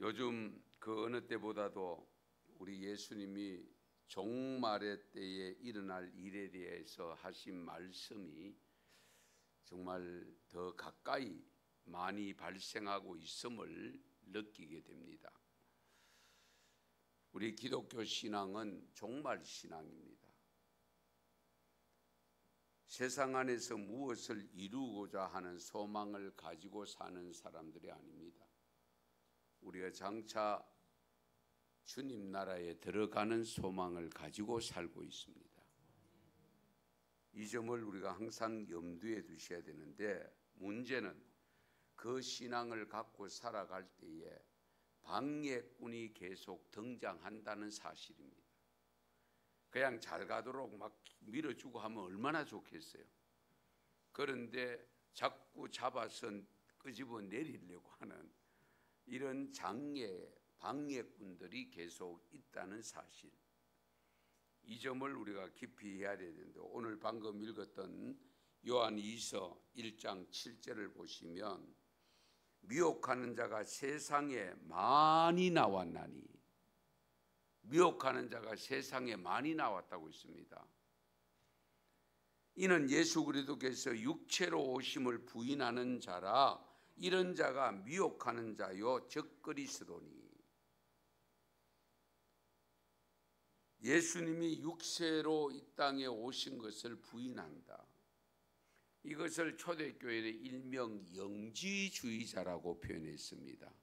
요즘 그 어느 때보다도 우리 예수님이 종말의 때에 일어날 일에 대해서 하신 말씀이 정말 더 가까이 많이 발생하고 있음을 느끼게 됩니다. 우리 기독교 신앙은 종말 신앙입니다. 세상 안에서 무엇을 이루고자 하는 소망을 가지고 사는 사람들이 아닙니다. 우리가 장차 주님 나라에 들어가는 소망을 가지고 살고 있습니다. 이 점을 우리가 항상 염두에 두셔야 되는데, 문제는 그 신앙을 갖고 살아갈 때에 방해꾼이 계속 등장한다는 사실입니다. 그냥 잘 가도록 막 밀어주고 하면 얼마나 좋겠어요. 그런데 자꾸 잡아서 끄집어 내리려고 하는 이런 방해꾼들이 계속 있다는 사실, 이 점을 우리가 깊이 해야 되는데, 오늘 방금 읽었던 요한이서 1장 7절을 보시면 미혹하는 자가 세상에 많이 나왔나니, 미혹하는 자가 세상에 많이 나왔다고 있습니다. 이는 예수 그리스도께서 육체로 오심을 부인하는 자라, 이런 자가 미혹하는 자요 즉 그리스도니. 예수님이 육체로 이 땅에 오신 것을 부인한다. 이것을 초대교회의 일명 영지주의자라고 표현했습니다.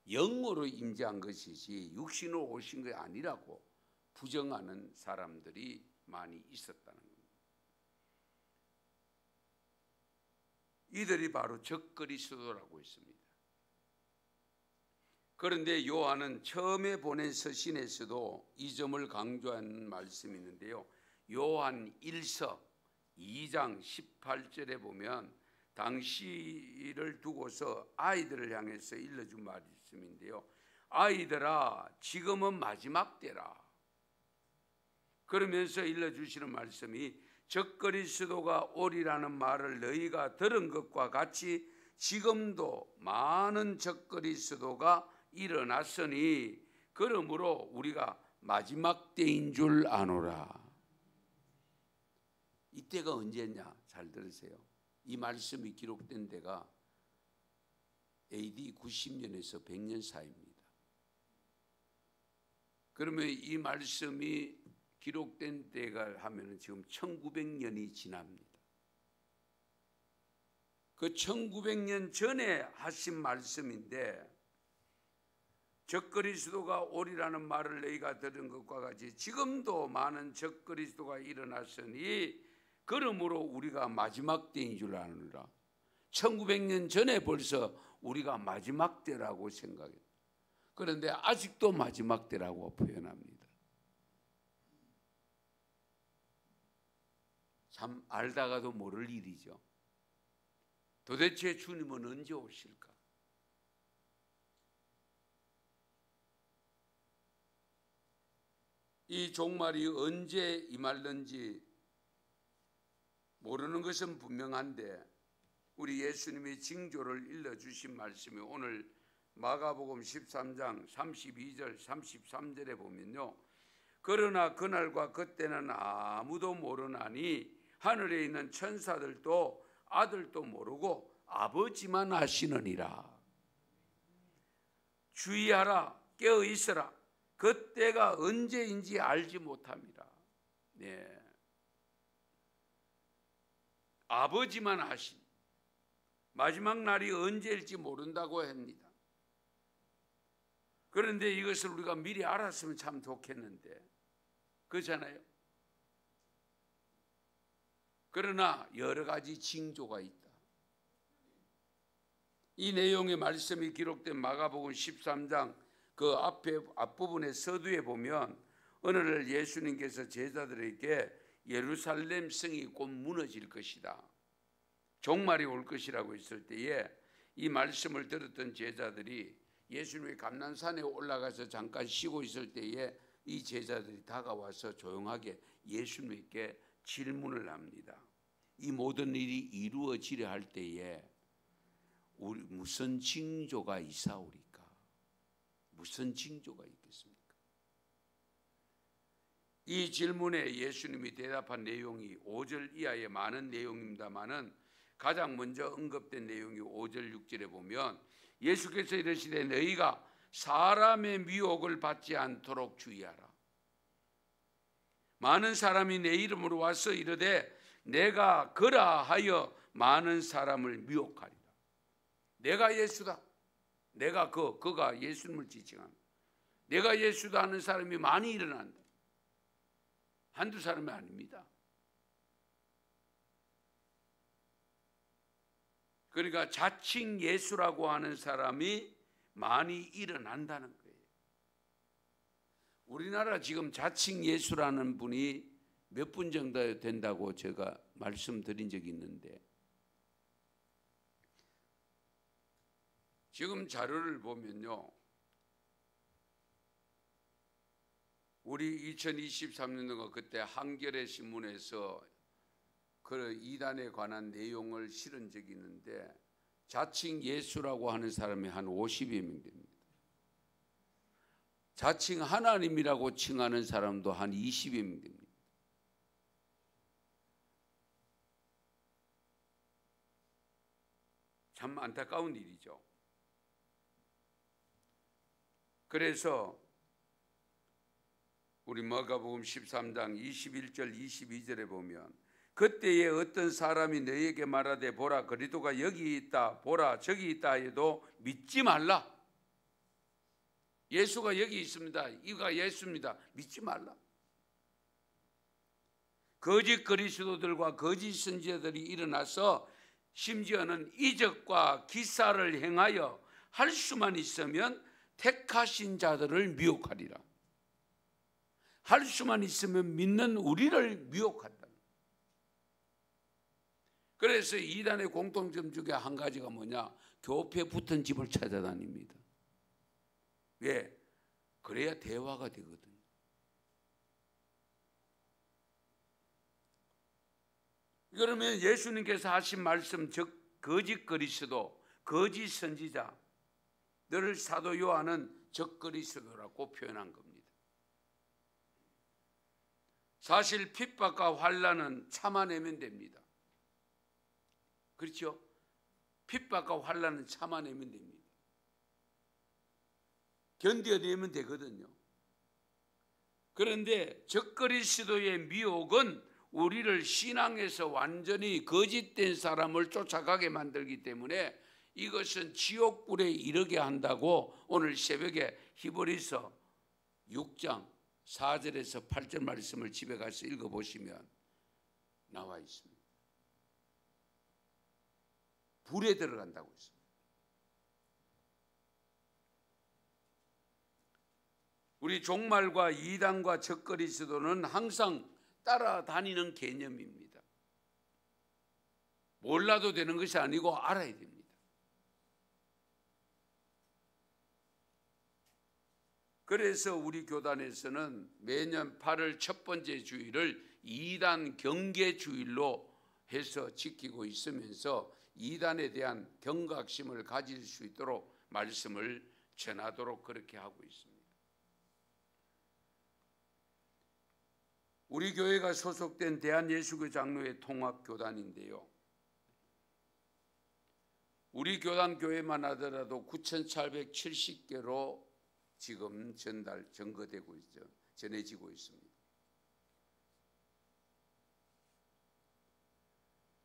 영으로 임재한 것이지 육신으로 오신 게 아니라고 부정하는 사람들이 많이 있었다는 겁니다. 이들이 바로 적그리스도라고 했습니다. 그런데 요한은 처음에 보낸 서신에서도 이 점을 강조한 말씀이 있는데요. 요한 1서 2장 18절에 보면 당시를 두고서 아이들을 향해서 일러준 말씀인데요. 아이들아, 지금은 마지막 때라. 그러면서 일러주시는 말씀이 적그리스도가 오리라는 말을 너희가 들은 것과 같이 지금도 많은 적그리스도가 일어났으니 그러므로 우리가 마지막 때인 줄 아노라. 이때가 언제냐? 잘 들으세요. 이 말씀이 기록된 데가 AD 90년에서 100년 사이입니다. 그러면 이 말씀이 기록된 때가 하면은 지금 1900년이 지납니다. 그 1900년 전에 하신 말씀인데, 적그리스도가 오리라는 말을 너희가 들은 것과 같이 지금도 많은 적그리스도가 일어났으니 그러므로 우리가 마지막 때인 줄 아느라. 1900년 전에 벌써 우리가 마지막 때라고 생각해요. 그런데 아직도 마지막 때라고 표현합니다. 참 알다가도 모를 일이죠. 도대체 주님은 언제 오실까? 이 종말이 언제 임할는지 모르는 것은 분명한데, 우리 예수님이 징조를 일러주신 말씀이 오늘 마가복음 13장 32절 33절에 보면요. 그러나 그날과 그때는 아무도 모르나니 하늘에 있는 천사들도 아들도 모르고 아버지만 아시느니라. 주의하라, 깨어 있으라. 그때가 언제인지 알지 못합니다. 네. 아버지만 아신, 마지막 날이 언제일지 모른다고 합니다. 그런데 이것을 우리가 미리 알았으면 참 좋겠는데, 그렇잖아요. 그러나 여러 가지 징조가 있다. 이 내용의 말씀이 기록된 마가복음 13장 그 앞부분의 서두에 보면 어느날 예수님께서 제자들에게 예루살렘 성이 곧 무너질 것이다, 종말이 올 것이라고 했을 때에 이 말씀을 들었던 제자들이 예수님이 감난산에 올라가서 잠깐 쉬고 있을 때에 이 제자들이 다가와서 조용하게 예수님께 질문을 합니다. 이 모든 일이 이루어지려 할 때에 우리 무슨 징조가 있사오리까? 무슨 징조가 있겠습니까? 이 질문에 예수님이 대답한 내용이 5절 이하의 많은 내용입니다만은 가장 먼저 언급된 내용이 5절 6절에 보면 예수께서 이르시되 너희가 사람의 미혹을 받지 않도록 주의하라. 많은 사람이 내 이름으로 와서 이르되 내가 그라 하여 많은 사람을 미혹하리라. 내가 예수다. 내가 그가 예수님을 지칭한다. 내가 예수다 하는 사람이 많이 일어난다. 한두 사람이 아닙니다. 그러니까 자칭 예수라고 하는 사람이 많이 일어난다는 거예요. 우리나라 지금 자칭 예수라는 분이 몇 분 정도 된다고 제가 말씀드린 적이 있는데, 지금 자료를 보면요, 우리 2023년도 그때 한겨레 신문에서 그 이단에 관한 내용을 실은 적이 있는데 자칭 예수라고 하는 사람이 한 50여 명 됩니다. 자칭 하나님이라고 칭하는 사람도 한 20여 명 됩니다. 참 안타까운 일이죠. 그래서 우리 마가복음 13장 21절 22절에 보면 그때에 어떤 사람이 너희에게 말하되 보라 그리스도가 여기 있다 보라 저기 있다 해도 믿지 말라. 예수가 여기 있습니다. 이가 예수입니다. 믿지 말라. 거짓 그리스도들과 거짓 선지자들이 일어나서 심지어는 이적과 기사를 행하여 할 수만 있으면 택하신 자들을 미혹하리라. 할 수만 있으면 믿는 우리를 미혹한다. 그래서 이단의 공통점 중에 한 가지가 뭐냐? 교패 붙은 집을 찾아다닙니다. 왜? 그래야 대화가 되거든요. 그러면 예수님께서 하신 말씀, 즉 거짓 그리스도, 거짓 선지자, 너를 사도 요한은 적 그리스도라고 표현한 겁니다. 사실 핍박과 환난은 참아내면 됩니다. 그렇죠? 핍박과 환난은 참아내면 됩니다. 견뎌내면 되거든요. 그런데 적 그리스도의 미혹은 우리를 신앙에서 완전히 거짓된 사람을 쫓아가게 만들기 때문에 이것은 지옥불에 이르게 한다고 오늘 새벽에 히브리서 6장 4절에서 8절 말씀을 집에 가서 읽어보시면 나와 있습니다. 불에 들어간다고 했습니다. 우리 종말과 이단과 적 그리스도는 항상 따라다니는 개념입니다. 몰라도 되는 것이 아니고 알아야 됩니다. 그래서 우리 교단에서는 매년 8월 첫 번째 주일을 이단 경계 주일로 해서 지키고 있으면서 이단에 대한 경각심을 가질 수 있도록 말씀을 전하도록 그렇게 하고 있습니다. 우리 교회가 소속된 대한예수교 장로회 통합교단인데요, 우리 교단 교회만 하더라도 9,870개로 지금 전거되고 있죠. 전해지고 있습니다.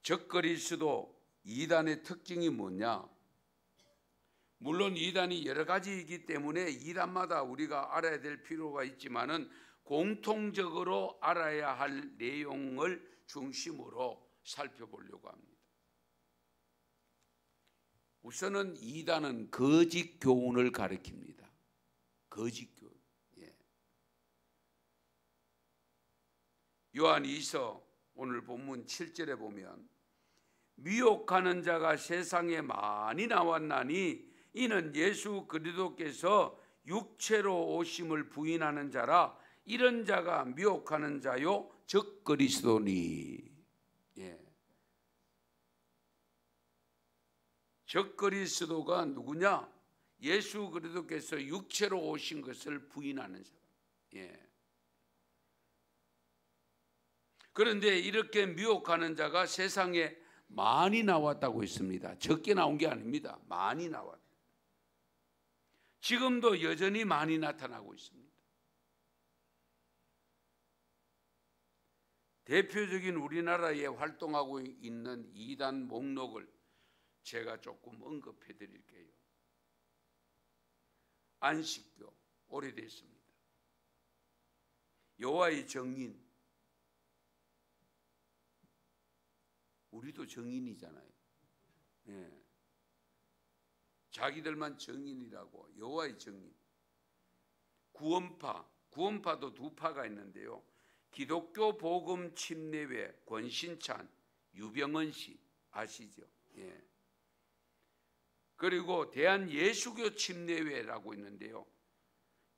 적 그리스도 이단의 특징이 뭐냐? 물론 이단이 여러 가지이기 때문에 이단마다 우리가 알아야 될 필요가 있지만은 공통적으로 알아야 할 내용을 중심으로 살펴보려고 합니다. 우선은 이단은 거짓 교훈을 가리킵니다. 거짓 교훈. 요한 2서 오늘 본문 7절에 보면 미혹하는 자가 세상에 많이 나왔나니 이는 예수 그리스도께서 육체로 오심을 부인하는 자라 이런 자가 미혹하는 자요 적 그리스도니. 적 그리스도가 누구냐? 예수 그리스도께서 육체로 오신 것을 부인하는 사람. 예. 그런데 이렇게 미혹하는 자가 세상에 많이 나왔다고 했습니다. 적게 나온 게 아닙니다. 많이 나왔다. 지금도 여전히 많이 나타나고 있습니다. 대표적인 우리나라에 활동하고 있는 이단 목록을 제가 조금 언급해 드릴게요. 안식교 오래됐습니다. 여호와의 정인, 우리도 정인이잖아요. 예. 자기들만 정인이라고. 여호와의 정인. 구원파도 두 파가 있는데요. 기독교 복음 침례회 권신찬, 유병헌 씨 아시죠? 예. 그리고 대한 예수교 침례회라고 있는데요.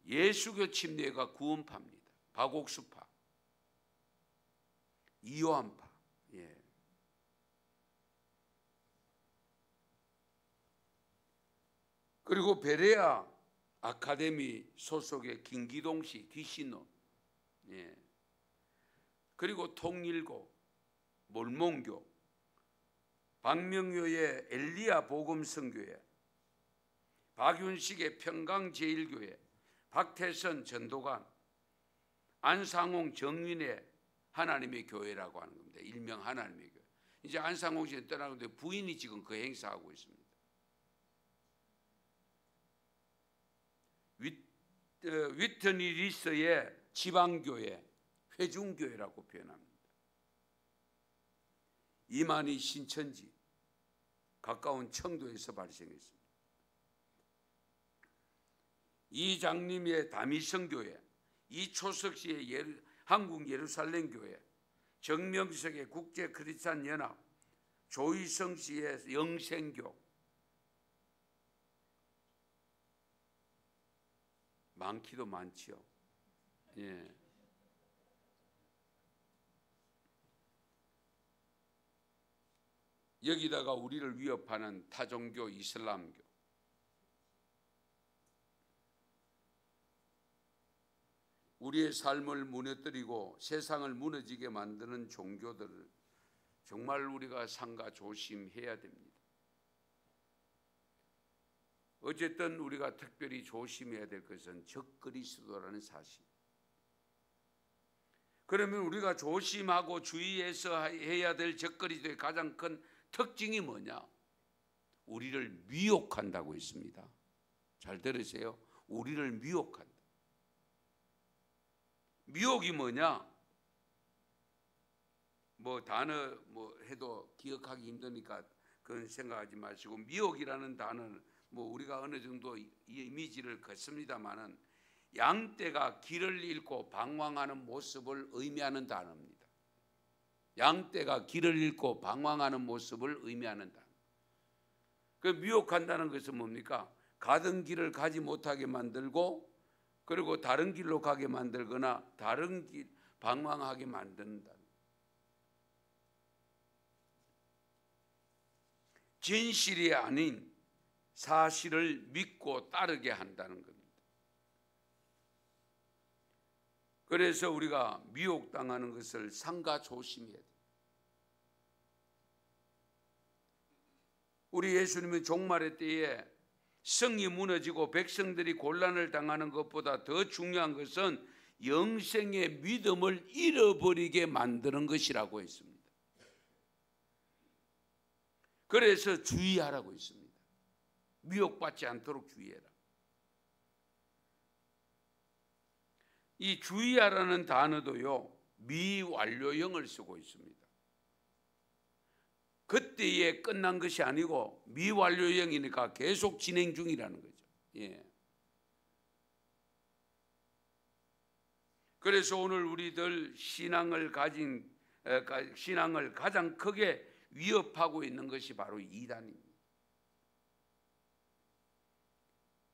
예수교 침례회가 구원파입니다. 박옥수파, 이요한파. 예. 그리고 베레아 아카데미 소속의 김기동 씨, 귀신론. 예. 그리고 통일고, 몰몬교, 박명효의 엘리야 복음성교회, 박윤식의 평강제일교회, 박태선 전도관, 안상홍 정윤의 하나님의 교회라고 하는 겁니다. 일명 하나님의 교회. 이제 안상홍 씨는 떠나는데 부인이 지금 그 행사하고 있습니다. 위트니 리스의 지방교회, 회중교회라고 표현합니다. 이만희 신천지, 가까운 청도에서 발생했습니다. 이장님의 다미성교회, 이초석 씨의 한국 예루살렘교회, 정명석의 국제크리스찬연합, 조희성 씨의 영생교, 많기도 많지요. 예. 여기다가 우리를 위협하는 타종교, 이슬람교, 우리의 삶을 무너뜨리고 세상을 무너지게 만드는 종교들을 정말 우리가 삼가 조심해야 됩니다. 어쨌든 우리가 특별히 조심해야 될 것은 적그리스도라는 사실. 그러면 우리가 조심하고 주의해서 해야 될 적그리스도의 가장 큰 특징이 뭐냐? 우리를 미혹한다고 했습니다. 잘 들으세요. 우리를 미혹한다. 미혹이 뭐냐? 단어 해도 기억하기 힘드니까 그런 생각하지 마시고, 미혹이라는 단어는 우리가 어느 정도 이 이미지를 걷습니다만은 양떼가 길을 잃고 방황하는 모습을 의미하는 단어입니다. 양떼가 길을 잃고 방황하는 모습을 의미하는 단어. 그 미혹한다는 것은 뭡니까? 가던 길을 가지 못하게 만들고, 그리고 다른 길로 가게 만들거나 다른 길 방황하게 만든다. 진실이 아닌 사실을 믿고 따르게 한다는 겁니다. 그래서 우리가 미혹당하는 것을 삼가 조심해야 돼요. 우리 예수님은 종말의 때에 성이 무너지고 백성들이 곤란을 당하는 것보다 더 중요한 것은 영생의 믿음을 잃어버리게 만드는 것이라고 했습니다. 그래서 주의하라고 했습니다. 미혹받지 않도록 주의해라. 이 주의하라는 단어도요, 미완료형을 쓰고 있습니다. 그때에 끝난 것이 아니고 미완료형이니까 계속 진행 중이라는 거죠. 예. 그래서 오늘 우리들 신앙을 가장 크게 위협하고 있는 것이 바로 이단입니다.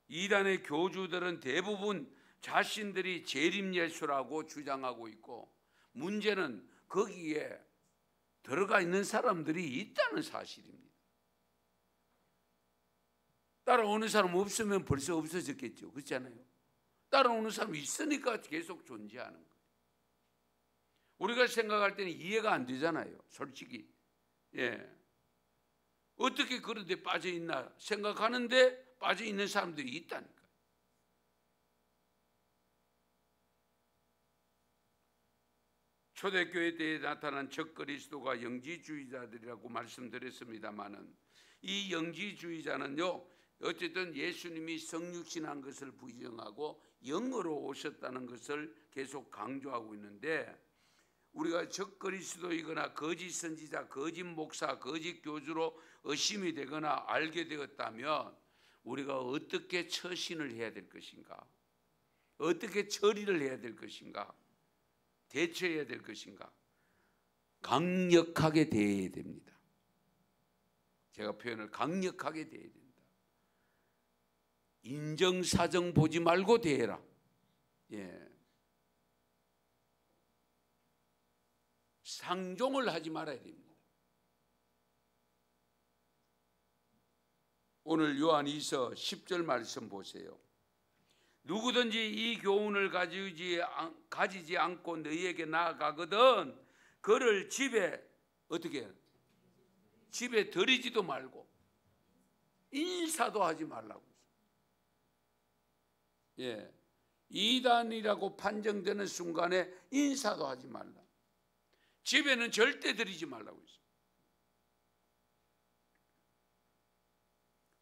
이단의 교주들은 대부분 자신들이 재림예수라고 주장하고 있고, 문제는 거기에 들어가 있는 사람들이 있다는 사실입니다. 따라오는 사람 없으면 벌써 없어졌겠죠. 그렇잖아요. 따라오는 사람이 있으니까 계속 존재하는 거예요. 우리가 생각할 때는 이해가 안 되잖아요. 솔직히. 예. 어떻게 그런 데 빠져 있나 생각하는데 빠져 있는 사람들이 있다니까요. 초대교회 때에 나타난 적그리스도가 영지주의자들이라고 말씀드렸습니다마는 이 영지주의자는요, 어쨌든 예수님이 성육신한 것을 부정하고 영으로 오셨다는 것을 계속 강조하고 있는데, 우리가 적그리스도이거나 거짓 선지자, 거짓 목사, 거짓 교주로 의심이 되거나 알게 되었다면 우리가 어떻게 처신을 해야 될 것인가, 어떻게 처리를 해야 될 것인가, 대처해야 될 것인가, 강력하게 대해야 됩니다. 제가 표현을 강력하게 대해야 된다. 인정사정 보지 말고 대해라. 예. 상종을 하지 말아야 됩니다. 오늘 요한 2서 10절 말씀 보세요. 누구든지 이 교훈을 가지지 않고 너희에게 나아가거든 그를 집에 어떻게 해요? 집에 들이지도 말고 인사도 하지 말라고. 예, 이단이라고 판정되는 순간에 인사도 하지 말라. 집에는 절대 들이지 말라고 했어요.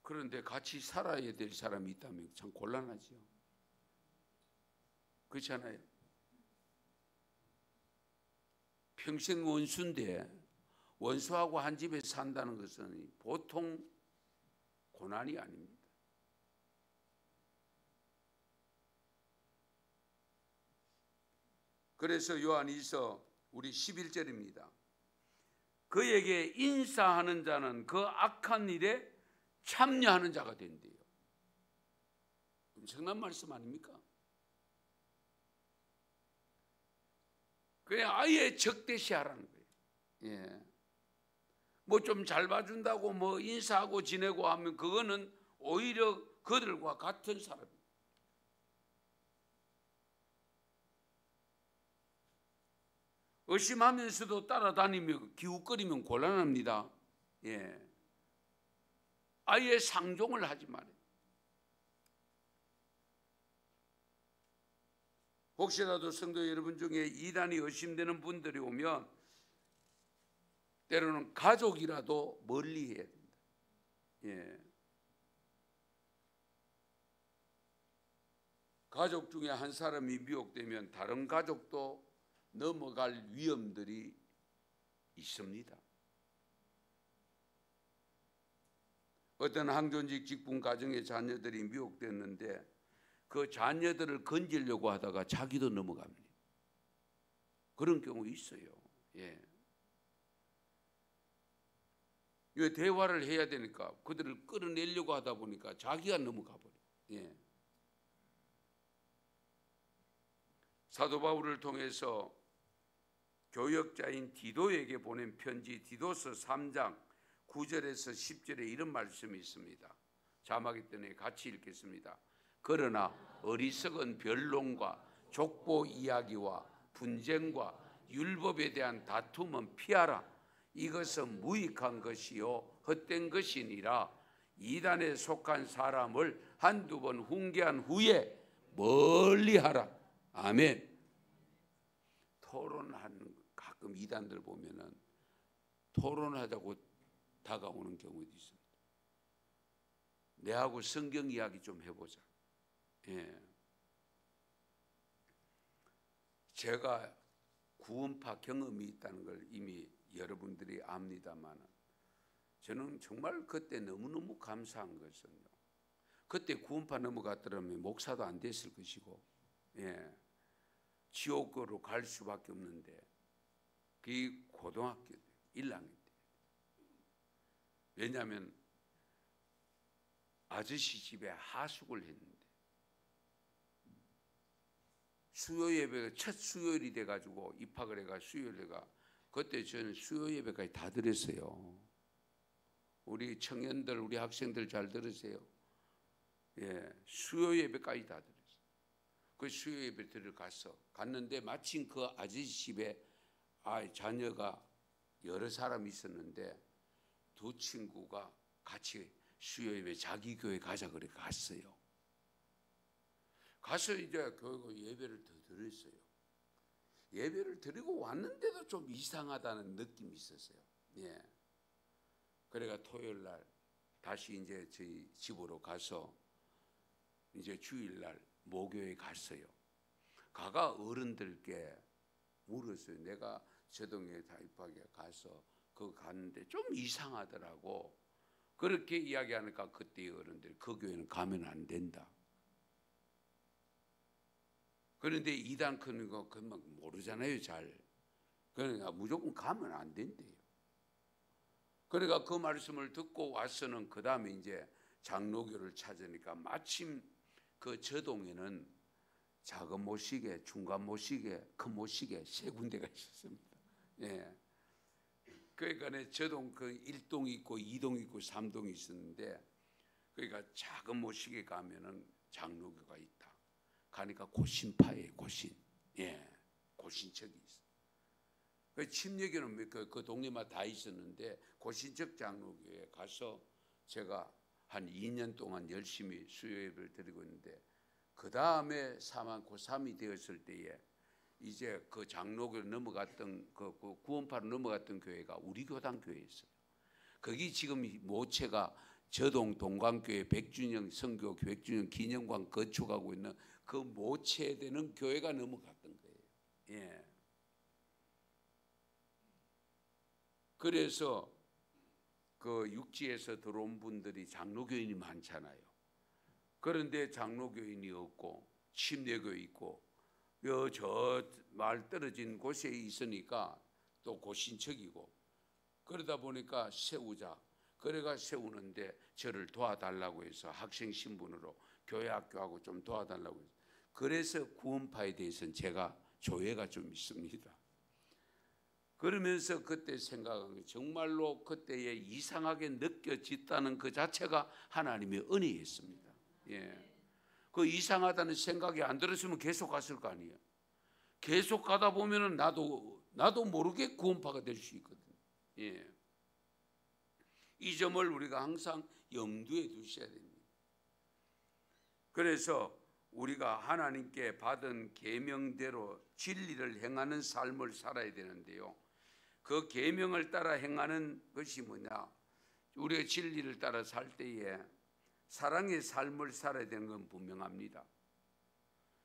그런데 같이 살아야 될 사람이 있다면 참 곤란하죠. 그렇잖아요. 평생 원수인데 원수하고 한 집에 산다는 것은 보통 고난이 아닙니다. 그래서 요한 2서 우리 11절입니다. 그에게 인사하는 자는 그 악한 일에 참여하는 자가 된대요. 엄청난 말씀 아닙니까? 그냥 아예 적대시하라는 거예요. 예. 뭐 좀 잘 봐준다고 뭐 인사하고 지내고 하면 그거는 오히려 그들과 같은 사람이에요. 의심하면서도 따라다니며 기웃거리면 곤란합니다. 예. 아예 상종을 하지 말아요. 혹시라도 성도 여러분 중에 이단이 의심되는 분들이 오면 때로는 가족이라도 멀리 해야 된다. 예. 가족 중에 한 사람이 미혹되면 다른 가족도 넘어갈 위험들이 있습니다. 어떤 항존직 직분 가정의 자녀들이 미혹됐는데 그 자녀들을 건지려고 하다가 자기도 넘어갑니다. 그런 경우 있어요. 예. 왜 대화를 해야 되니까 그들을 끌어내려고 하다 보니까 자기가 넘어가 버려요. 예. 사도 바울을 통해서 교역자인 디도에게 보낸 편지 디도서 3장 9절에서 10절에 이런 말씀이 있습니다. 자막이 때문에 같이 읽겠습니다. 그러나 어리석은 변론과 족보 이야기와 분쟁과 율법에 대한 다툼은 피하라. 이것은 무익한 것이요 헛된 것이니라. 이단에 속한 사람을 한두 번 훈계한 후에 멀리하라. 아멘. 토론하는 가끔 이단들 보면은 토론하자고 다가오는 경우도 있습니다. 내하고 성경 이야기 좀 해보자. 예. 제가 구원파 경험이 있다는 걸 이미 여러분들이 압니다만 저는 정말 그때 너무너무 감사한 것은요. 그때 구원파 넘어갔더라면 목사도 안 됐을 것이고, 예. 지옥으로 갈 수밖에 없는데 그 고등학교 1학년 때. 왜냐하면 아저씨 집에 하숙을 했는데 수요 예배가 첫 수요일이 돼가지고 입학을 해가 수요일에가 그때 저는 수요 예배까지 다 들었어요. 우리 청년들, 우리 학생들 잘 들으세요. 수요 예배까지 다 드렸어요. 그 수요 예배 갔는데 마침 그 아저씨 집에 자녀가 여러 사람이 있었는데 두 친구가 같이 수요 예배 자기 교회 가자 그래 갔어요. 가서 이제 교회 예배를 더 드렸어요. 예배를 드리고 왔는데도 좀 이상하다는 느낌이 있었어요. 그래가 토요일 날 다시 이제 저희 집으로 가서 이제 주일 날 모교에 갔어요. 가가 어른들께 물었어요. 내가 제동에 가입하게 가서 갔는데 좀 이상하더라고. 그렇게 이야기하니까 그때 어른들이 그 교회는 가면 안 된다. 그런데 이단 크는 거 그만 모르잖아요, 잘. 그러니까 무조건 가면 안 된대요. 그러니까 그 말씀을 듣고 와서는 그 다음에 이제 장로교를 찾으니까 마침 그 저동에는 작은 모시게, 중간 모시게, 큰 모시게 세 군데가 있었습니다. 그러니까 저동 그 1동 있고 2동 있고 3동이 있었는데, 그러니까 작은 모시게 가면은 장로교가 있다. 가니까 고신파예요, 고신. 고신척이 있어. 그 침례교는 그 동네마다 다 있었는데 고신척 장로교에 가서 제가 한 2년 동안 열심히 수요 예배를 드리고 있는데, 그 다음에 고3이 되었을 때에 이제 그 장로교로 넘어갔던 그 구원파로 넘어갔던 교회가 우리 교단 교회였어요. 거기 지금 모체가 저동 동광교회 100주년 선교 100주년 기념관 건축하고 있는 그 모체되는 교회가 넘어갔던 거예요. 그래서 그 육지에서 들어온 분들이 장로교인이 많잖아요. 그런데 장로교인이 없고 침례교회 있고 저 마을 떨어진 곳에 있으니까 또 고신척이고, 그러다 보니까 세우자. 그래가 세우는데 저를 도와달라고 해서 학생 신분으로 교회 학교하고 좀 도와달라고 해서, 그래서 구원파에 대해서는 제가 조예가 좀 있습니다. 그러면서 그때 생각한 게 정말로 그때에 이상하게 느껴졌다는 그 자체가 하나님의 은혜였습니다. 그 이상하다는 생각이 안 들었으면 계속 갔을 거 아니에요. 계속 가다 보면은 나도 모르게 구원파가 될 수 있거든요. 이 점을 우리가 항상 염두에 두셔야 됩니다. 그래서 우리가 하나님께 받은 계명대로 진리를 행하는 삶을 살아야 되는데요. 그 계명을 따라 행하는 것이 뭐냐? 우리가 진리를 따라 살 때에 사랑의 삶을 살아야 되는 건 분명합니다.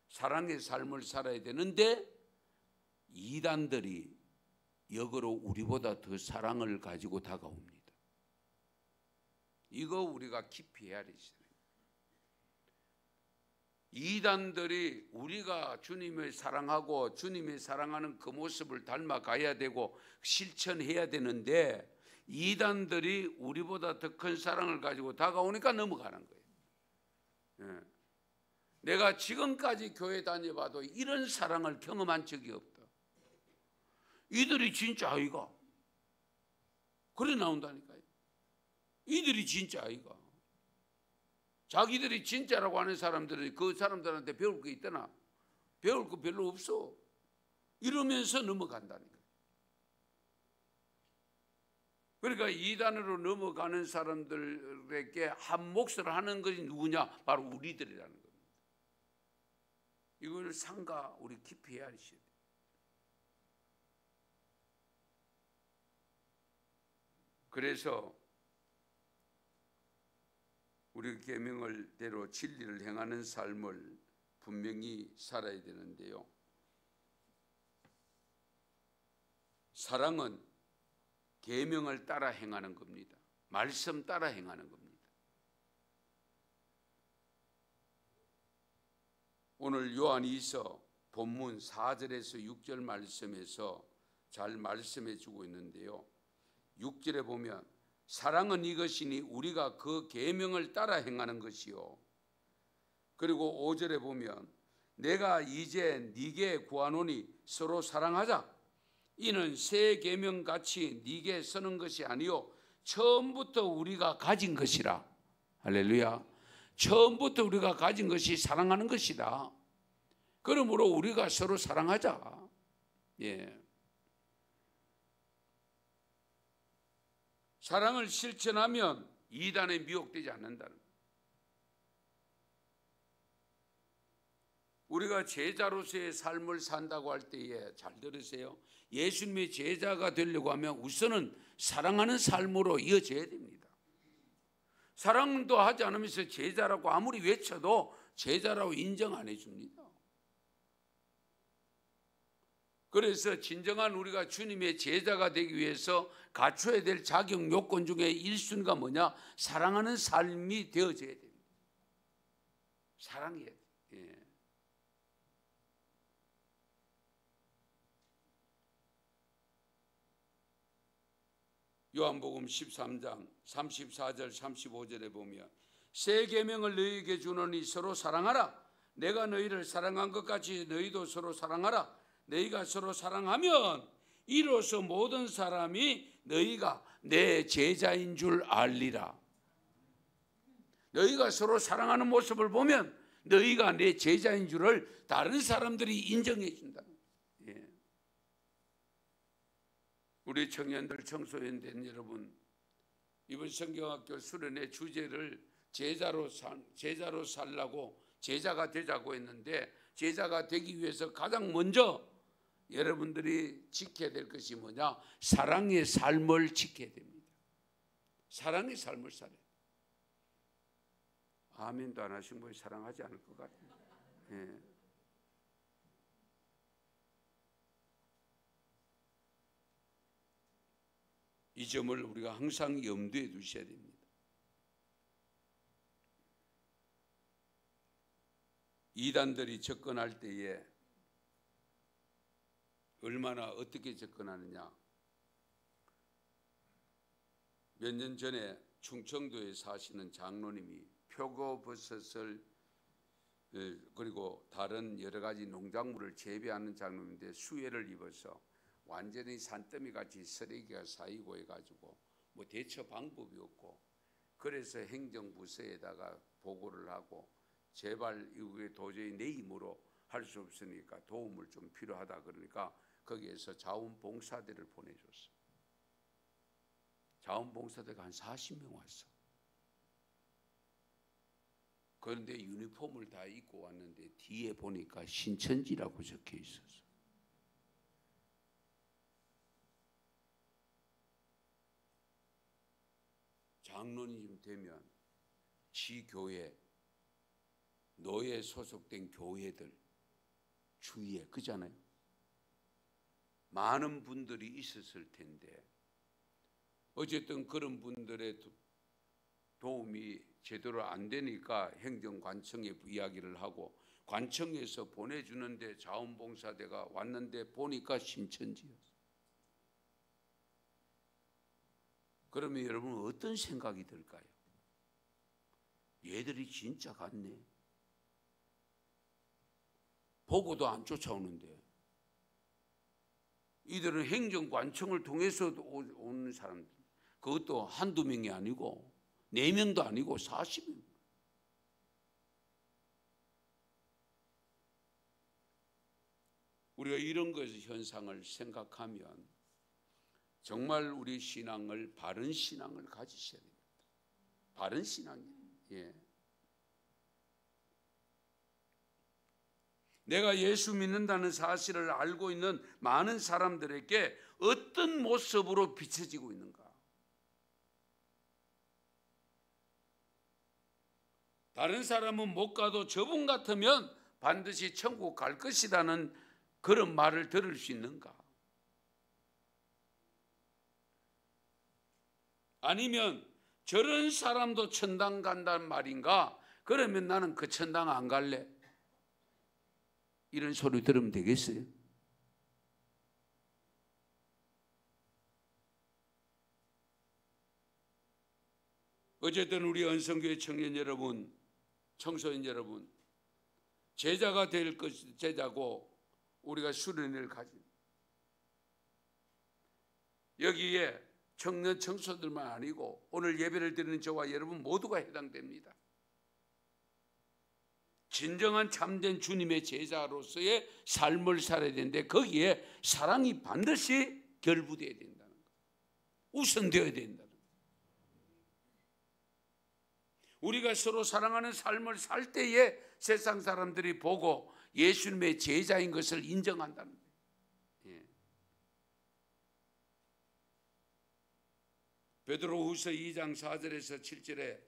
사랑의 삶을 살아야 되는데 이단들이 역으로 우리보다 더 사랑을 가지고 다가옵니다. 이거 우리가 깊이 헤아리셔야 됩니다. 이단들이 우리가 주님을 사랑하고 주님이 사랑하는 그 모습을 닮아가야 되고 실천해야 되는데, 이단들이 우리보다 더 큰 사랑을 가지고 다가오니까 넘어가는 거예요. 내가 지금까지 교회 다녀봐도 이런 사랑을 경험한 적이 없다. 이들이 진짜 아이가. 그래 나온다니까요. 이들이 진짜 아이가. 자기들이 진짜라고 하는 사람들이 그 사람들한테 배울 거 있더나? 배울 거 별로 없어. 이러면서 넘어간다니까. 그러니까 이단으로 넘어가는 사람들에게 한 몫을 하는 것이 누구냐? 바로 우리들이라는 겁니다. 이걸 삼가 우리 깊이 헤아리셔야 돼요. 그래서 우리 계명을대로 진리를 행하는 삶을 분명히 살아야 되는데요. 사랑은 계명을 따라 행하는 겁니다. 말씀 따라 행하는 겁니다. 오늘 요한 2서 본문 4절에서 6절 말씀에서 잘 말씀해 주고 있는데요. 6절에 보면 사랑은 이것이니 우리가 그 계명을 따라 행하는 것이요. 그리고 5절에 보면 내가 이제 네게 구하노니 서로 사랑하자. 이는 새 계명같이 네게 쓰는 것이 아니요 처음부터 우리가 가진 것이라. 할렐루야. 처음부터 우리가 가진 것이 사랑하는 것이다. 그러므로 우리가 서로 사랑하자. 예. 사랑을 실천하면 이단에 미혹되지 않는다는 거예요. 우리가 제자로서의 삶을 산다고 할 때에 잘 들으세요. 예수님의 제자가 되려고 하면 우선은 사랑하는 삶으로 이어져야 됩니다. 사랑도 하지 않으면서 제자라고 아무리 외쳐도 제자라고 인정 안 해줍니다. 그래서 진정한 우리가 주님의 제자가 되기 위해서 갖춰야 될 자격 요건 중에 1순위가 뭐냐? 사랑하는 삶이 되어져야 됩니다. 사랑해야 돼요. 예. 요한복음 13장 34절 35절에 보면 새 계명을 너희에게 주노니 서로 사랑하라. 내가 너희를 사랑한 것 같이 너희도 서로 사랑하라. 너희가 서로 사랑하면 이로써 모든 사람이 너희가 내 제자인 줄 알리라. 너희가 서로 사랑하는 모습을 보면 너희가 내 제자인 줄을 다른 사람들이 인정해 준다. 예. 우리 청년들, 청소년된 여러분, 이번 성경학교 수련회 주제를 제자로 살라고, 제자가 되자고 했는데, 제자가 되기 위해서 가장 먼저 여러분들이 지켜야 될 것이 뭐냐? 사랑의 삶을 지켜야 됩니다. 사랑의 삶을 살아야 돼요. 아멘도 안 하신 분이 사랑하지 않을 것 같아요. 예. 이 점을 우리가 항상 염두에 두셔야 됩니다. 이단들이 접근할 때에 얼마나 어떻게 접근하느냐. 몇 년 전에 충청도에 사시는 장로님이 표고버섯을 그리고 다른 여러 가지 농작물을 재배하는 장로님인데 수해를 입어서 완전히 산더미 같이 쓰레기가 쌓이고 해가지고 뭐 대처 방법이 없고, 그래서 행정부서에다가 보고를 하고 제발 이게 도저히 내 힘으로 할 수 없으니까 도움을 좀 필요하다 그러니까 거기에서 자원봉사대를 보내줬어. 자원봉사대가 한 40명 왔어. 그런데 유니폼을 다 입고 왔는데 뒤에 보니까 신천지라고 적혀 있었어. 장로님 되면 지교회, 노예 소속된 교회들 주위에 그잖아요. 많은 분들이 있었을 텐데 어쨌든 그런 분들의 도움이 제대로 안 되니까 행정관청에 이야기를 하고 관청에서 보내주는데 자원봉사대가 왔는데 보니까 신천지였어요. 그러면 여러분 어떤 생각이 들까요? 얘들이 진짜 같네. 보고도 안 쫓아오는데 이들은 행정관청을 통해서 오는 사람들, 그것도 한두 명이 아니고 4명도 아니고 40명. 우리가 이런 것의 현상을 생각하면 정말 우리 신앙을, 바른 신앙을 가지셔야 됩니다. 바른 신앙이에요. 예. 내가 예수 믿는다는 사실을 알고 있는 많은 사람들에게 어떤 모습으로 비춰지고 있는가? 다른 사람은 못 가도 저분 같으면 반드시 천국 갈 것이라는 그런 말을 들을 수 있는가? 아니면 저런 사람도 천당 간다는 말인가? 그러면 나는 그 천당 안 갈래. 이런 소리 들으면 되겠어요? 어쨌든 우리 언성교회 청년 여러분, 청소년 여러분, 제자가 될 것, 제자고 우리가 수련회를 가진 여기에 청년 청소들만 아니고 오늘 예배를 드리는 저와 여러분 모두가 해당됩니다. 진정한 참된 주님의 제자로서의 삶을 살아야 되는데 거기에 사랑이 반드시 결부되어야 된다는 것, 우선되어야 된다는 것. 우리가 서로 사랑하는 삶을 살 때에 세상 사람들이 보고 예수님의 제자인 것을 인정한다는 거예요. 베드로후서 2장 4절에서 7절에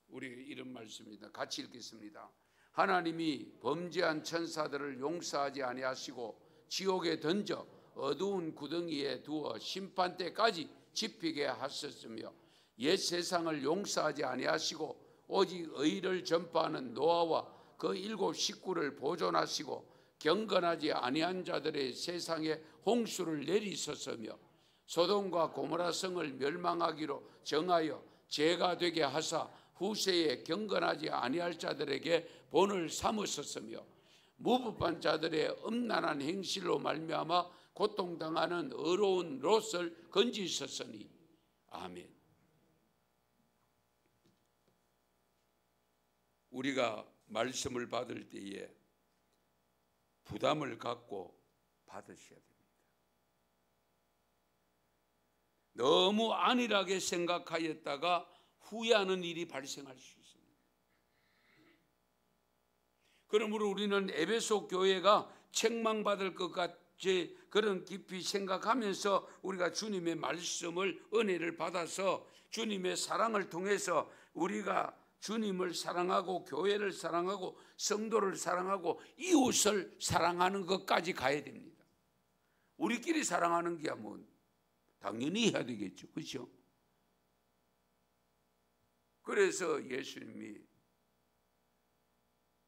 우리 이런 말씀입니다. 같이 읽겠습니다. 하나님이 범죄한 천사들을 용서하지 아니하시고 지옥에 던져 어두운 구덩이에 두어 심판 때까지 지피게 하셨으며 옛 세상을 용서하지 아니하시고 오직 의를 전파하는 노아와 그 7 식구를 보존하시고 경건하지 아니한 자들의 세상에 홍수를 내리셨으며 소돔과 고모라 성을 멸망하기로 정하여 죄가 되게 하사 후세에 경건하지 아니할 자들에게 본을 삼으셨으며 무법한 자들의 음란한 행실로 말미암아 고통당하는 의로운 롯을 건지셨으니 아멘. 우리가 말씀을 받을 때에 부담을 갖고 받으셔야 됩니다. 너무 안일하게 생각하였다가 후회하는 일이 발생할 수 있습니다. 그러므로 우리는 에베소 교회가 책망받을 것 같이 그런 깊이 생각하면서 우리가 주님의 말씀을 은혜를 받아서 주님의 사랑을 통해서 우리가 주님을 사랑하고 교회를 사랑하고 성도를 사랑하고 이웃을 사랑하는 것까지 가야 됩니다. 우리끼리 사랑하는 게 뭐 당연히 해야 되겠죠. 그렇죠? 그래서 예수님이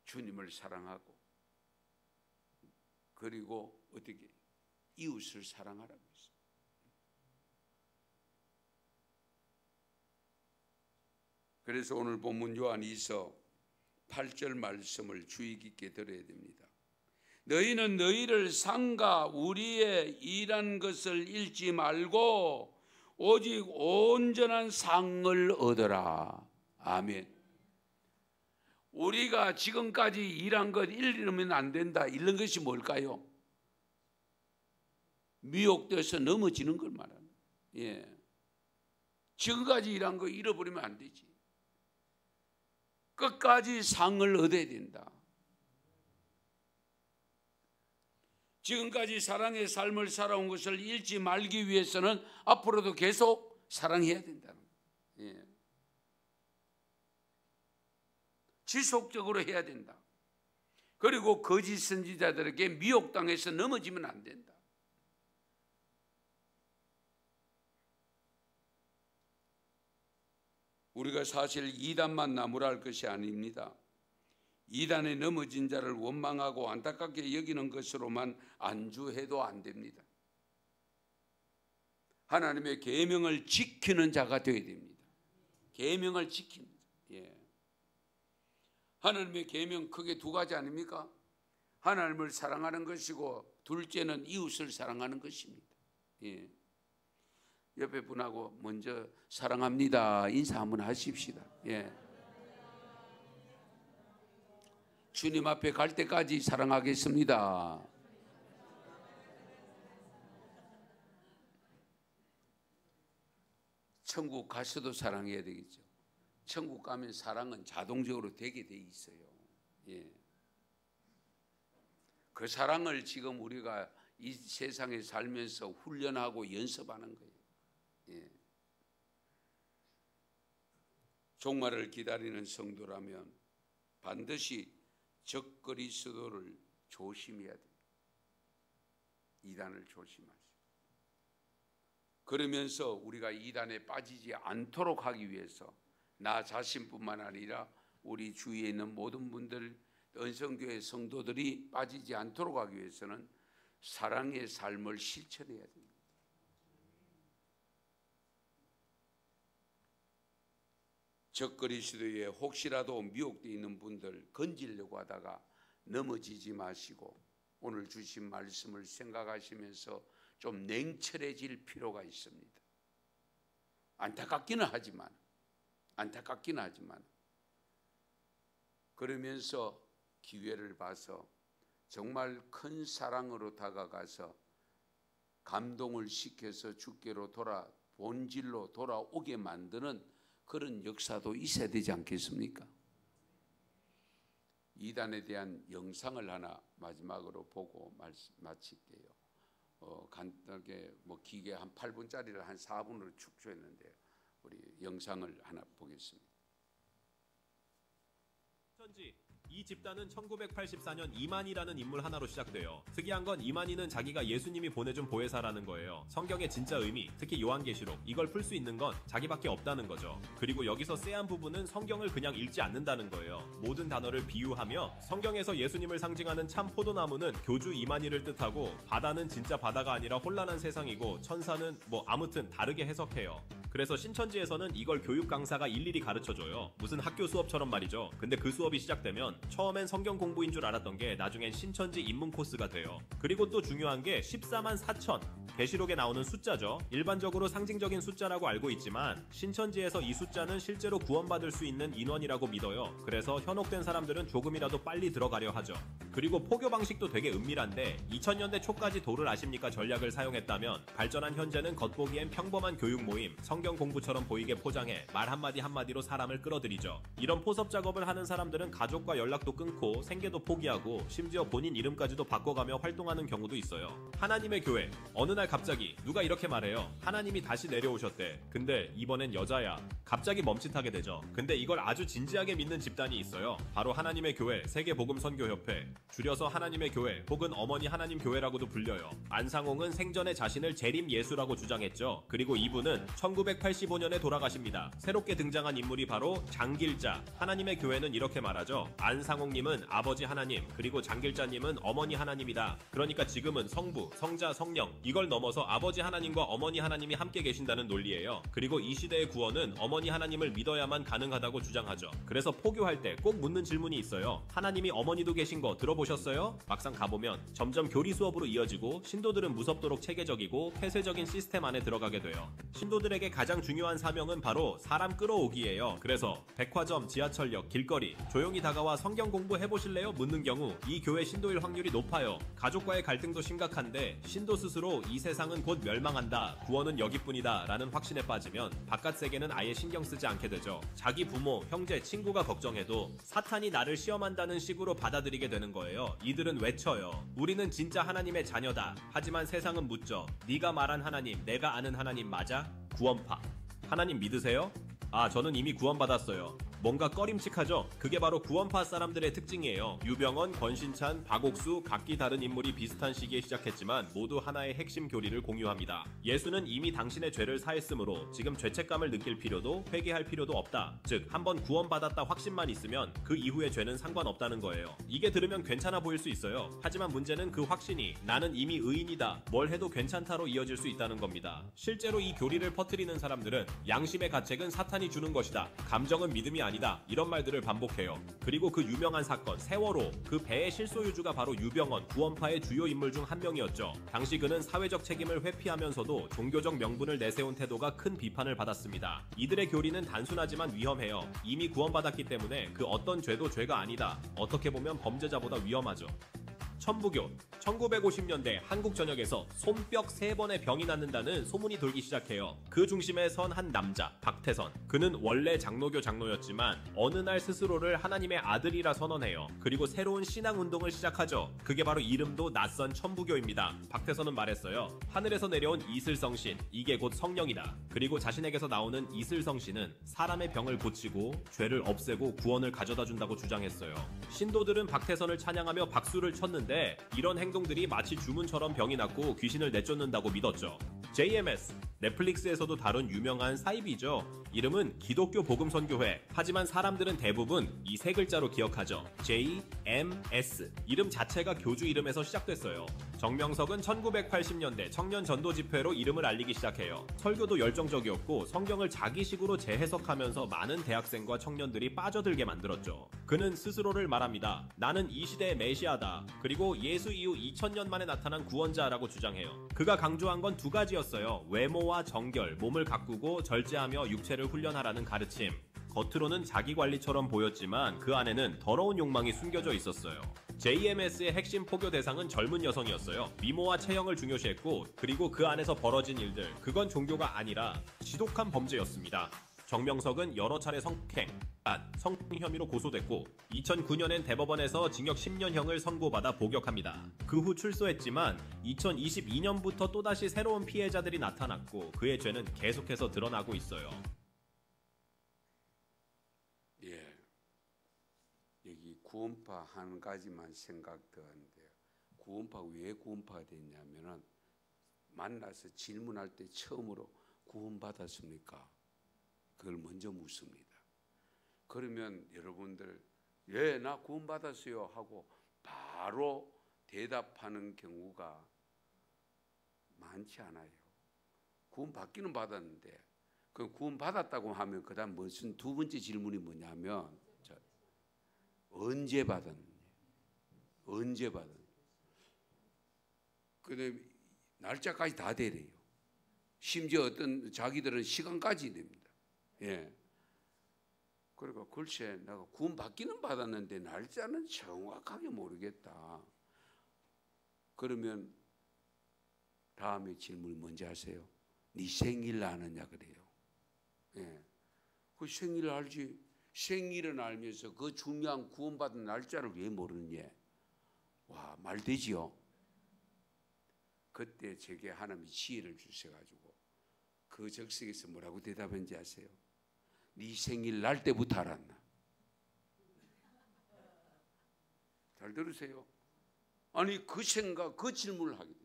주님을 사랑하고 그리고 어떻게 이웃을 사랑하라고 했어요. 그래서 오늘 본문 요한 2서 8절 말씀을 주의 깊게 들어야 됩니다. 너희는 너희를 상가 우리의 일한 것을 잃지 말고 오직 온전한 상을 얻어라. 아멘. 우리가 지금까지 일한 것 잃으면 안 된다. 잃는 것이 뭘까요? 미혹돼서 넘어지는 걸 말하는. 예. 지금까지 일한 거 잃어버리면 안 되지. 끝까지 상을 얻어야 된다. 지금까지 사랑의 삶을 살아온 것을 잃지 말기 위해서는 앞으로도 계속 사랑해야 된다는 거예요. 예. 지속적으로 해야 된다. 그리고 거짓 선지자들에게 미혹당해서 넘어지면 안 된다. 우리가 사실 이단만 나무랄 것이 아닙니다. 이단에 넘어진 자를 원망하고 안타깝게 여기는 것으로만 안주해도 안 됩니다. 하나님의 계명을 지키는 자가 되어야 됩니다. 계명을 지키는 자. 예. 하나님의 계명 크게 두 가지 아닙니까? 하나님을 사랑하는 것이고 둘째는 이웃을 사랑하는 것입니다. 예. 옆에 분하고 먼저 사랑합니다 인사 한번 하십시다. 예. 주님 앞에 갈 때까지 사랑하겠습니다. 천국 가서도 사랑해야 되겠죠. 천국 가면 사랑은 자동적으로 되게 돼 있어요. 예. 그 사랑을 지금 우리가 이 세상에 살면서 훈련하고 연습하는 거예요. 예. 종말을 기다리는 성도라면 반드시 적그리스도를 조심해야 됩니다. 이단을 조심하시고 그러면서 우리가 이단에 빠지지 않도록 하기 위해서 나 자신뿐만 아니라 우리 주위에 있는 모든 분들 은성교회 성도들이 빠지지 않도록 하기 위해서는 사랑의 삶을 실천해야 됩니다. 적그리스도에 혹시라도 미혹되어 있는 분들 건지려고 하다가 넘어지지 마시고 오늘 주신 말씀을 생각하시면서 좀 냉철해질 필요가 있습니다. 안타깝기는 하지만 그러면서 기회를 봐서 정말 큰 사랑으로 다가가서 감동을 시켜서 주께로 본질로 돌아오게 만드는 그런 역사도 있어야 되지 않겠습니까? 이단에 대한 영상을 하나 마지막으로 보고 마칠게요. 간단하게 기계 한 8분짜리를 한 4분으로 축소했는데 우리 영상을 하나 보겠습니다. 이 집단은 1984년 이만희라는 인물 하나로 시작돼요. 특이한 건 이만희는 자기가 예수님이 보내준 보혜사라는 거예요. 성경의 진짜 의미, 특히 요한계시록, 이걸 풀 수 있는 건 자기밖에 없다는 거죠. 그리고 여기서 쎄한 부분은 성경을 그냥 읽지 않는다는 거예요. 모든 단어를 비유하며 성경에서 예수님을 상징하는 참 포도나무는 교주 이만희를 뜻하고 바다는 진짜 바다가 아니라 혼란한 세상이고 천사는 아무튼 다르게 해석해요. 그래서 신천지에서는 이걸 교육 강사가 일일이 가르쳐줘요. 무슨 학교 수업처럼 말이죠. 근데 그 수업이 시작되면 처음엔 성경 공부인 줄 알았던 게 나중엔 신천지 입문 코스가 돼요. 그리고 또 중요한 게 14만 4천 계시록에 나오는 숫자죠. 일반적으로 상징적인 숫자라고 알고 있지만 신천지에서 이 숫자는 실제로 구원받을 수 있는 인원이라고 믿어요. 그래서 현혹된 사람들은 조금이라도 빨리 들어가려 하죠. 그리고 포교 방식도 되게 은밀한데 2000년대 초까지 도를 아십니까 전략을 사용했다면 발전한 현재는 겉보기엔 평범한 교육 모임, 성경 공부처럼 보이게 포장해 말 한마디 한마디로 사람을 끌어들이죠. 이런 포섭 작업을 하는 사람들은 가족과 연락도 끊고 생계도 포기하고 심지어 본인 이름까지도 바꿔가며 활동하는 경우도 있어요. 하나님의 교회, 어느 날 갑자기 누가 이렇게 말해요. 하나님이 다시 내려오셨대. 근데 이번엔 여자야. 갑자기 멈칫하게 되죠. 근데 이걸 아주 진지하게 믿는 집단이 있어요. 바로 하나님의 교회 세계복음선교협회, 줄여서 하나님의 교회 혹은 어머니 하나님 교회라고도 불려요. 안상홍은 생전에 자신을 재림 예수라고 주장했죠. 그리고 이분은 1985년에 돌아가십니다. 새롭게 등장한 인물이 바로 장길자. 하나님의 교회는 이렇게 말하죠. 안상홍님은 아버지 하나님, 그리고 장길자님은 어머니 하나님이다. 그러니까 지금은 성부, 성자, 성령, 이걸 넘어서 아버지 하나님과 어머니 하나님이 함께 계신다는 논리예요. 그리고 이 시대의 구원은 어머니 하나님을 믿어야만 가능하다고 주장하죠. 그래서 포교할 때 꼭 묻는 질문이 있어요. 하나님이 어머니도 계신 거 들어보셨어요? 막상 가보면 점점 교리 수업으로 이어지고 신도들은 무섭도록 체계적이고 폐쇄적인 시스템 안에 들어가게 돼요. 신도들에게 가장 중요한 사명은 바로 사람 끌어오기예요. 그래서 백화점, 지하철역, 길거리 조용히 다가와 성경 공부 해보실래요? 묻는 경우 이 교회 신도일 확률이 높아요. 가족과의 갈등도 심각한데 신도 스스로 이 세상은 곧 멸망한다, 구원은 여기뿐이다 라는 확신에 빠지면 바깥 세계는 아예 신경 쓰지 않게 되죠. 자기 부모, 형제, 친구가 걱정해도 사탄이 나를 시험한다는 식으로 받아들이게 되는 거예요. 이들은 외쳐요. 우리는 진짜 하나님의 자녀다. 하지만 세상은 묻죠. 네가 말한 하나님, 내가 아는 하나님 맞아? 구원파. 하나님 믿으세요? 저는 이미 구원받았어요. 뭔가 꺼림칙하죠? 그게 바로 구원파 사람들의 특징이에요. 유병원, 권신찬, 박옥수 각기 다른 인물이 비슷한 시기에 시작했지만 모두 하나의 핵심 교리를 공유합니다. 예수는 이미 당신의 죄를 사했으므로 지금 죄책감을 느낄 필요도 회개할 필요도 없다. 즉 한번 구원받았다 확신만 있으면 그 이후의 죄는 상관없다는 거예요. 이게 들으면 괜찮아 보일 수 있어요. 하지만 문제는 그 확신이 나는 이미 의인이다, 뭘 해도 괜찮다로 이어질 수 있다는 겁니다. 실제로 이 교리를 퍼뜨리는 사람들은 양심의 가책은 사탄이 주는 것이다, 감정은 믿음이 아니다, 이런 말들을 반복해요. 그리고 그 유명한 사건 세월호, 그 배의 실소유주가 바로 유병원, 구원파의 주요 인물 중 한 명이었죠. 당시 그는 사회적 책임을 회피하면서도 종교적 명분을 내세운 태도가 큰 비판을 받았습니다. 이들의 교리는 단순하지만 위험해요. 이미 구원받았기 때문에 그 어떤 죄도 죄가 아니다, 어떻게 보면 범죄자보다 위험하죠. 천부교. 1950년대 한국 전역에서 손뼉 3번의 병이 낫는다는 소문이 돌기 시작해요. 그 중심에 선 한 남자, 박태선. 그는 원래 장로교 장로였지만 어느 날 스스로를 하나님의 아들이라 선언해요. 그리고 새로운 신앙 운동을 시작하죠. 그게 바로 이름도 낯선 천부교입니다. 박태선은 말했어요. 하늘에서 내려온 이슬성신, 이게 곧 성령이다. 그리고 자신에게서 나오는 이슬성신은 사람의 병을 고치고 죄를 없애고 구원을 가져다 준다고 주장했어요. 신도들은 박태선을 찬양하며 박수를 쳤는데 이런 행동들이 마치 주문처럼 병이 낫고 귀신을 내쫓는다고 믿었죠. JMS, 넷플릭스에서도 다룬 유명한 사이비죠. 이름은 기독교 복음선교회. 하지만 사람들은 대부분 이 세 글자로 기억하죠. JMS. 이름 자체가 교주 이름에서 시작됐어요. 정명석은 1980년대 청년 전도 집회로 이름을 알리기 시작해요. 설교도 열정적이었고 성경을 자기식으로 재해석하면서 많은 대학생과 청년들이 빠져들게 만들었죠. 그는 스스로를 말합니다. 나는 이 시대의 메시아다. 그리고 예수 이후 2000년 만에 나타난 구원자라고 주장해요. 그가 강조한 건 두 가지였어요. 외모와 정결, 몸을 가꾸고 절제하며 육체를 훈련하라는 가르침. 겉으로는 자기 관리처럼 보였지만 그 안에는 더러운 욕망이 숨겨져 있었어요. JMS의 핵심 포교 대상은 젊은 여성이었어요. 미모와 체형을 중요시했고 그리고 그 안에서 벌어진 일들, 그건 종교가 아니라 지독한 범죄였습니다. 정명석은 여러 차례 성폭행, 성추행 혐의로 고소됐고 2009년엔 대법원에서 징역 10년형을 선고받아 복역합니다. 그 후 출소했지만 2022년부터 또다시 새로운 피해자들이 나타났고 그의 죄는 계속해서 드러나고 있어요. 예, 여기 구원파 한 가지만 생각되는데, 구원파가 왜 구원파가 됐냐면은 만나서 질문할 때 처음으로 구원받았습니까? 그걸 먼저 묻습니다. 그러면 여러분들 예, 나 구원받았어요 하고 바로 대답하는 경우가 많지 않아요. 구원받기는 받았는데 그 구원받았다고 하면 그 다음 무슨 두 번째 질문이 뭐냐면 언제 받았느냐, 언제 받았느냐. 근데 날짜까지 다 되래요. 심지어 어떤 자기들은 시간까지 됩니다. 예. 그러니까 글쎄 내가 구원 받기는 받았는데 날짜는 정확하게 모르겠다. 그러면 다음에 질문을 뭔지 아세요? 네 생일 아느냐 그래요. 예. 그 생일을 알지. 생일은 알면서 그 중요한 구원받은 날짜를 왜 모르느냐. 와, 말되지요. 그때 제게 하나님이 지혜를 주셔가지고 그 적석에서 뭐라고 대답했는지 아세요? 네 생일 날 때부터 알았나? 잘 들으세요. 아니 그 생각, 그 질문을 하게 돼.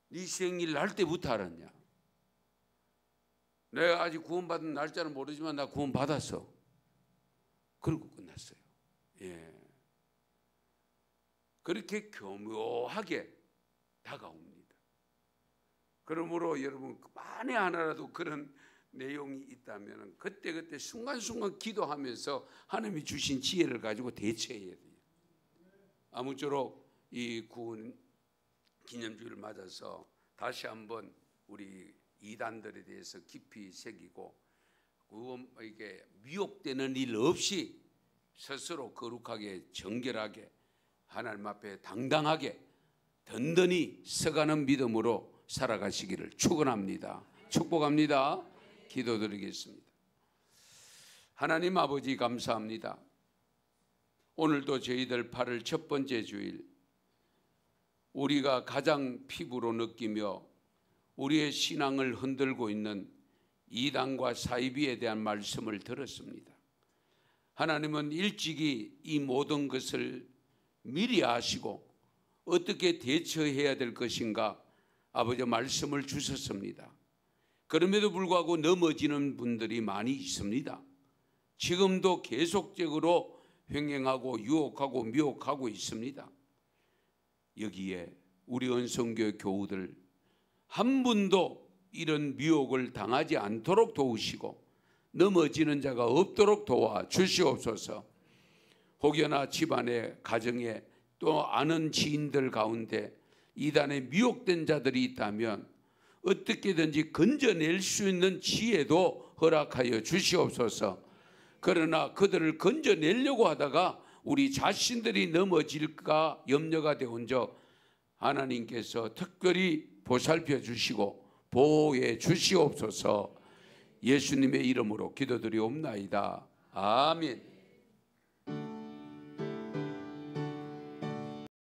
네 생일 날 때부터 알았냐? 내가 아직 구원받은 날짜는 모르지만 나 구원받았어. 그러고 끝났어요. 예. 그렇게 교묘하게 다가옵니다. 그러므로 여러분 만에 하나라도 그런 내용이 있다면 그때 순간순간 기도하면서 하나님이 주신 지혜를 가지고 대처해야 돼요. 아무쪼록 이 구원 기념주의를 맞아서 다시 한번 우리 이단들에 대해서 깊이 새기고 이게 미혹되는 일 없이 스스로 거룩하게 정결하게 하나님 앞에 당당하게 든든히 서가는 믿음으로 살아가시기를 축원합니다. 축복합니다. 기도드리겠습니다. 하나님 아버지 감사합니다. 오늘도 저희들 8월 첫 번째 주일 우리가 가장 피부로 느끼며 우리의 신앙을 흔들고 있는 이단과 사이비에 대한 말씀을 들었습니다. 하나님은 일찍이 이 모든 것을 미리 아시고 어떻게 대처해야 될 것인가 아버지 말씀을 주셨습니다. 그럼에도 불구하고 넘어지는 분들이 많이 있습니다. 지금도 계속적으로 횡행하고 유혹하고 미혹하고 있습니다. 여기에 우리 은성교 교우들 한 분도 이런 미혹을 당하지 않도록 도우시고 넘어지는 자가 없도록 도와 주시옵소서. 혹여나 집안에 가정에 또 아는 지인들 가운데 이단에 미혹된 자들이 있다면 어떻게든지 건져낼 수 있는 지혜도 허락하여 주시옵소서. 그러나 그들을 건져내려고 하다가 우리 자신들이 넘어질까 염려가 되온 적 하나님께서 특별히 보살펴 주시고 보호해 주시옵소서. 예수님의 이름으로 기도드리옵나이다. 아멘.